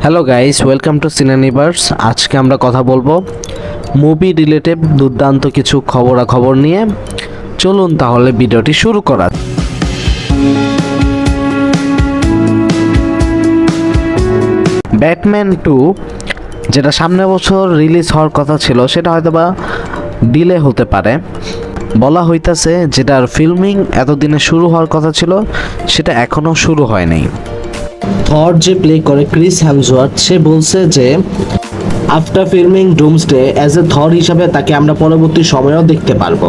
Hello guys, welcome to Cineverse. আজকে আমরা কথা বলবো মুভি রিলেটেড দুর্দান্ত কিছু খবরাখবর নিয়ে। চলুন তাহলে ভিডিওটি শুরু করা। ব্যাটম্যান 2 যেটা সামনের বছর রিলিজ হওয়ার কথা ছিল, সেটা হয়তোবা ডিলে হতে পারে। বলা হইতাছে যেটার ফিল্মিং এতদিনে শুরু হওয়ার কথা ছিল, সেটা এখনও শুরু হয় নাই। থর যে প্লে করে ক্রিস হেমসওয়ার্থ, সে বলছে যে after filming Doomsday as a Thor হিসাবে তাকে আমরা পরবর্তী সময়েও দেখতে পারবো।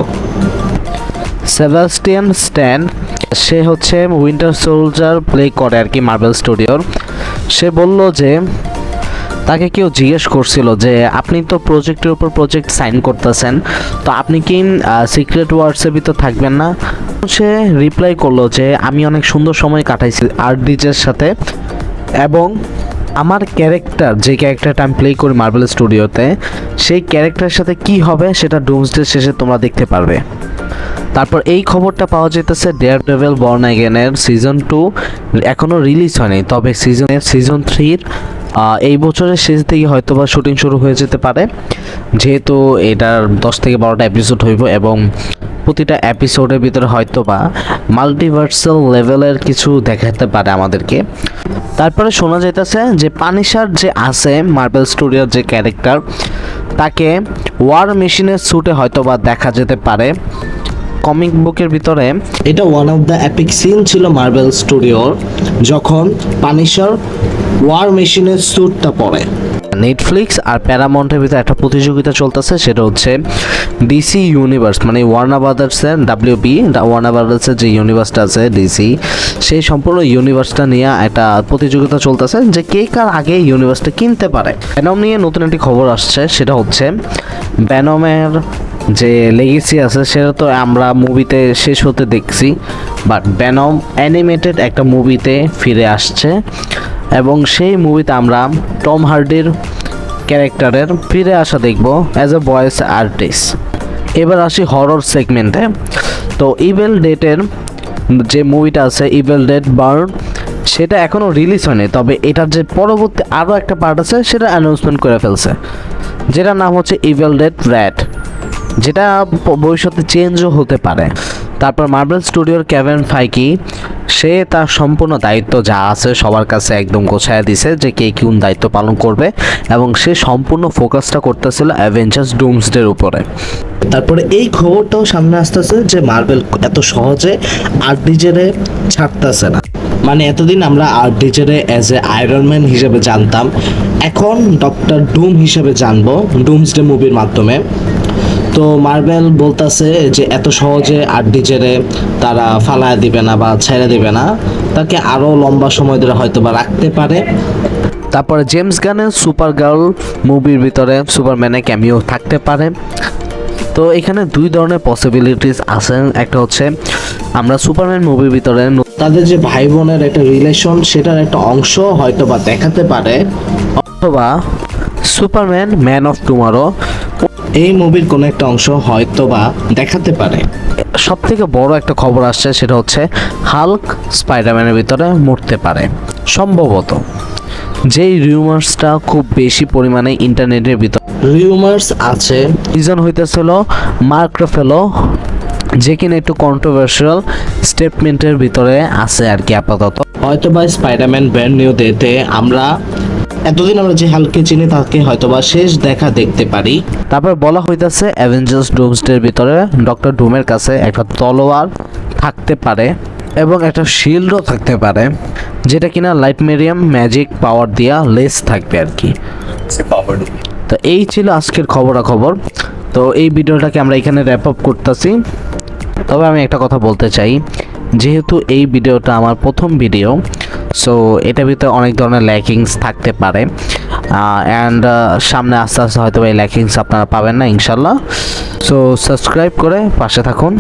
সেবাস্টিয়ান স্ট্যান, সে হচ্ছে উইন্টার সোলজার প্লে করে আর কি মার্বেল স্টুডিওর। সে বলল যে তাকে কেউ জিজ্ঞেস করছিল যে আপনি তো প্রজেক্টের উপর প্রজেক্ট সাইন করতেছেন, তো আপনি কি সিক্রেট ওয়ার্সের ভিতর থাকবেন না? সে রিপ্লাই করলো যে আমি অনেক সুন্দর সময় কাটাইছি আরডিজের সাথে, এবং আমার ক্যারেক্টার, যে ক্যারেক্টারটা আমি প্লে করি মার্বেল স্টুডিওতে, সেই ক্যারেক্টারের সাথে কি হবে সেটা ডুমসডে শেষে তোমরা দেখতে পারবে। তারপর এই খবরটা পাওয়া যেতেছে ডেয়ারডেভিল বর্ন অ্যাগেনের সিজন 2 এখনও রিলিজ হয়নি, তবে সিজন 3 এই বছরের শেষ দিকে হয়তোবা শুটিং শুরু হয়ে যেতে পারে, যেহেতু এটার 10 থেকে 12টা এপিসোড হইব এবং প্রতিটা এপিসোডের ভিতরে হয়তোবা মাল্টিভার্সাল লেভেলের কিছু দেখাতে পারে আমাদেরকে। তারপরে শোনা যাইতেছে যে পানিশার যে আছে মার্বেল স্টুডিওর যে ক্যারেক্টার, তাকে ওয়ার মেশিনের স্যুটে হয়তোবা দেখা যেতে পারে কমিক বুকের ভিতরে। এটা one of the epic scene ছিল মার্বেল স্টুডিওর, যখন পানিশার ওয়ার মেশিনের স্যুটটা পরে। নেটফ্লিক্স আর প্যারামাউন্টের ভিতরে একটা প্রতিযোগিতা চলতেছে, সেটা হচ্ছে ডিসি ইউনিভার্স, মানে ওয়ার্নার ব্রাদার্সের WB, ওয়ার্নার ব্রাদার্সের যে ইউনিভার্সটা আছে ডিসি, সেই সম্পূর্ণ ইউনিভার্সটা নিয়ে একটা প্রতিযোগিতা চলতেছে যে কে কার আগে ইউনিভার্সটা কিনতে পারে। ভেনম নিয়ে নতুন একটি খবর আসছে, সেটা হচ্ছে ভেনমের যে লেগেসি আছে সেটা তো আমরা মুভিতে শেষ হতে দেখছি, বাট ভেনম অ্যানিমেটেড একটা মুভিতে ফিরে আসছে, এবং সেই মুভিতে আমরা টম হার্ডির ক্যারেক্টারের ফিরে আসা দেখব অ্যাজ এ ভয়েস আর্টিস্ট। এবার আসি হরর সেগমেন্টে। তো ইভিল ডেটের যে মুভিটা আছে ইভিল ডেড বার্ন, সেটা এখনও রিলিজ হয়নি, তবে এটার যে পরবর্তী আরও একটা পার্ট আছে সেটা অ্যানাউন্সমেন্ট করে ফেলছে, যেটার নাম হচ্ছে ইভিল ডেড র্যাট, যেটা ভবিষ্যতে চেঞ্জও হতে পারে। তারপর মার্বেল স্টুডিওর কেভিন ফাইকি, সে তার সম্পূর্ণ দায়িত্ব যা আছে সবার কাছে একদম গোছায় দিছে যে কে কোন দায়িত্ব পালন করবে, এবং সে সম্পূর্ণ ফোকাসটা করতেছিল অ্যাভেঞ্জার্স ডুমসডের উপরে। তারপরে এই খবরটাও সামনে আসতেছে যে মার্বেল এত সহজে আরডিজেরে ছাড়তেছে না। মানে এতদিন আমরা আরডিজেরে অ্যাজ এ আয়রন ম্যান হিসেবে জানতাম, এখন ডক্টর ডুম হিসেবে জানবো ডুমসডে মুভির মাধ্যমে। তো মার্বেল বলতেছে যে এত সহজে আরডিজেরে তারা ফালায় দিবে না বা ছেড়ে দিবে না, তাকে আরও লম্বা সময় ধরে হয়তো বা রাখতে পারে। তারপরে জেমস গানের সুপার গার্ল মুভির ভিতরে সুপারম্যানের ক্যামিও থাকতে পারে। তো এখানে দুই ধরনের পসিবিলিটিস আছে, একটা হচ্ছে আমরা সুপারম্যান মুভির ভিতরে তাদের যে ভাই বোনের একটা রিলেশন, সেটার একটা অংশ হয়তো বা দেখাতে পারে, অথবা সুপারম্যান ম্যান অফ টুমরো এই মুভির কোনো একটা অংশ হয়তো বা দেখাতে পারে। সব থেকে বড় একটা খবর আসছে, সেটা হচ্ছে হাল্ক স্পাইডারম্যানের ভিতরে মরতে পারে সম্ভবত। যেই রিউমার্সটা খুব বেশি পরিমাণে ইন্টারনেটের ভিতর রিউমার্স আছে, রিজন হইতেছিল মার্ক রাফেলো, যে কিনা একটু কন্ট্রোভার্সিয়াল স্টেটমেন্টের ভিতরে আছে আর কি। আপাতত হয়তো বা স্পাইডারম্যান ব্র্যান্ড নিউ ডেতে আমরা এতদিন আমরা যে হালকে চিনি তাকে হয়তোবা শেষ দেখা দেখতে পারি। তারপর বলা হইতাছে অ্যাভেঞ্জার্স ডুমসডের ভিতরে ডক্টর ডুমের কাছে একটা তলোয়ার থাকতে পারে এবং একটা শিল্ডও থাকতে পারে, যেটা কিনা লাইট মিডিয়াম ম্যাজিক পাওয়ার দিয়া লেস থাকবে আর কি। তো এই ছিল আজকের খবরাখবর। তো এই ভিডিওটাকে আমরা এখানে র্যাপ আপ করতেছি। তবে আমি একটা কথা বলতে চাই, যেহেতু এই ভিডিওটা আমার প্রথম ভিডিও, সো এটার ভিতরে অনেক ধরনের ল্যাকিংস থাকতে পারে, অ্যান্ড সামনে আস্তে আস্তে হয়তো এই ল্যাকিংস আপনারা পাবেন না ইনশাল্লাহ। সো সাবস্ক্রাইব করে পাশে থাকুন।